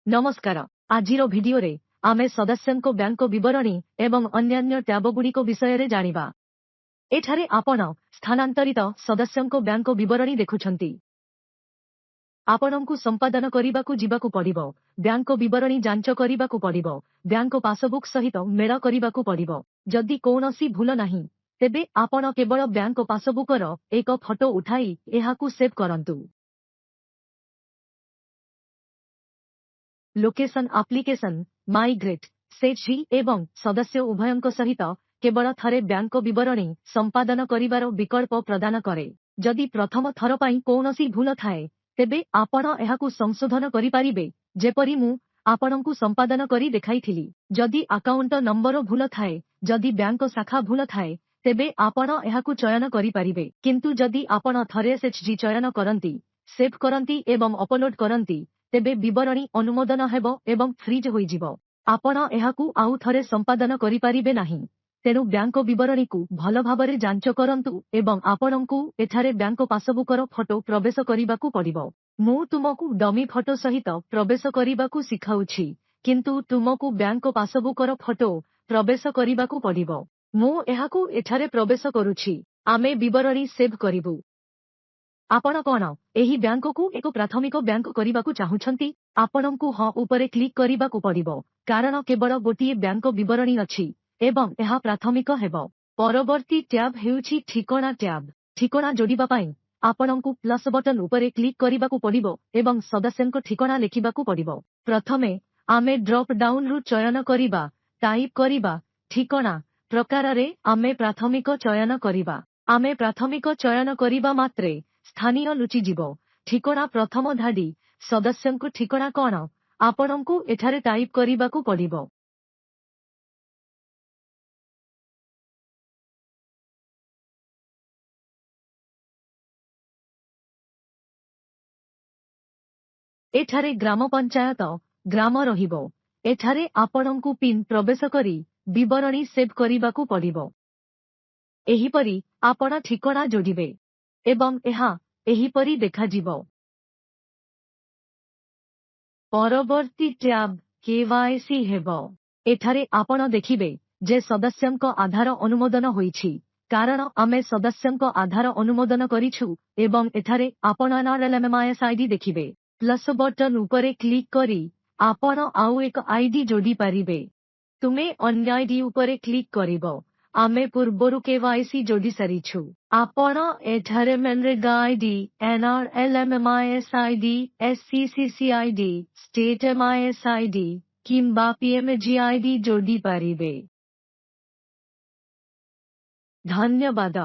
नमस्कार। आजिर भिडियोरे आमे सदस्यंको बैंक विवरणी एवं अन्यान्य ट्याबगुड़िक विषय जानिबा। एठारे आपण स्थानांतरित सदस्यंको बैंक विवरणी देखुछंती। आपणंकु संपादन करिबाकु जिबाकु पड़िबो, बैंक विवरणी जांच करिबाकु पड़िबो, बैंक पासबुक सहित मेल करिबाकु पड़िबो। जदि कौनसी भूल नाही तेबे आपण केवल बैंक पासबुकर एक फोटो उठाई एहाकु सेव करंतु। लोकेशन एप्लिकेशन माइग्रेट सेची एवं सदस्य उभयंक सहित केवल थरे बैंक विवरणी संपादन करिवार विकल्प प्रदान करे। जदि प्रथम थर पई कौनसी भूल थाए तेबे आपण एहाकु संशोधन करि पारिबे, जेपरि मु आपणंकु संपादन करि देखाइथिली। जदि अकाउंट नंबर भूल थाए, जदि बैंक शाखा भूल थाए तेबे आपण एहाकु चयन करि पारिबे। किंतु जदि आपण थरे एसएचजी चयन करंती, सेव करंती एवं अपलोड करंती तेबे विवरणी अनुमोदन हेबो एवं फ्रीज होई जिवो। आपण एहाकु आउ थरे संपादन करि पारिबे नाही। तेनु बैंक विवरणी को भल भाबरे जांच करंतु एवं आपणंकु एठारे बैंक पासबुकर फोटो प्रवेश करिबाकु पड़िबो। मु तुमकु डमी फोटो सहित प्रवेश करिबाकु सिखाउछि, किंतु तुमकु बैंक पासबुकर फोटो प्रवेश करिबाकु पड़िबो। मु एहाकु एठारे प्रवेश करूछि। आमे विवरणी सेव करिबु। आपण कोन एही बैंक को एक प्राथमिक बैंक करिबाकु चाहुछंती? आपणंकु हाँ उपरे क्लिक करिबाकु पड़िबो, कारण केवल गोटिए बैंक विवरणी अछि एवं एहा प्राथमिक हेबो। परवर्ती टैब हेउछि ठिकाना टैब। ठिकाना जोडिबा पई आपणंकु प्लस बटन उपरे क्लिक करिबाकु पड़िबो एवं सदस्यंक ठिकाना लेखिबाकु पड़िबो। प्रथमे आमे ड्रॉप डाउन रु चयन करिबा, टाइप करिबा ठिकाना। प्रकार रे आमे प्राथमिक चयन करिबा। आमे प्राथमिक चयन करिबा मात्रे स्थानीय लुचि जीवो। ठिकाना प्रथम धाडी सदस्यंकु ठिकाना कोन आपणंकु एठारे टाइप करिबाकु पड़िबो। एठारे ग्राम पंचायत ग्राम रहिबो। एठारे आपणंकु पिन प्रवेश करी विवरणी सेव करिबाकु पड़िबो। एहिपरि आपण ठिकाना जोडिबे एवं एहा एहिपरि देखा जीवो। परवर्ती टैब केवाईसी हेबो। एठारे आपण देखिबे जे सदस्यंक आधार अनुमोदन होईछि, कारण आमे सदस्यंक आधार अनुमोदन करिछु एवं एठारे आपण एनआरएलएमएमआईएस आईडी देखिबे। प्लस बटन उपरे क्लिक करी आपण आउ एक आईडी जोडी पारिबे। तुमे अन्य आईडी उपरे क्लिक करिबो। आमे पूर्वरु केवाईसी जोडी सारिछु। आपण एठारे MNREGA ID, NRLM MIS ID, SCCC ID, state MIS ID किंबा पीएमजी आईडी जोडी पारिबे। धन्यवाद।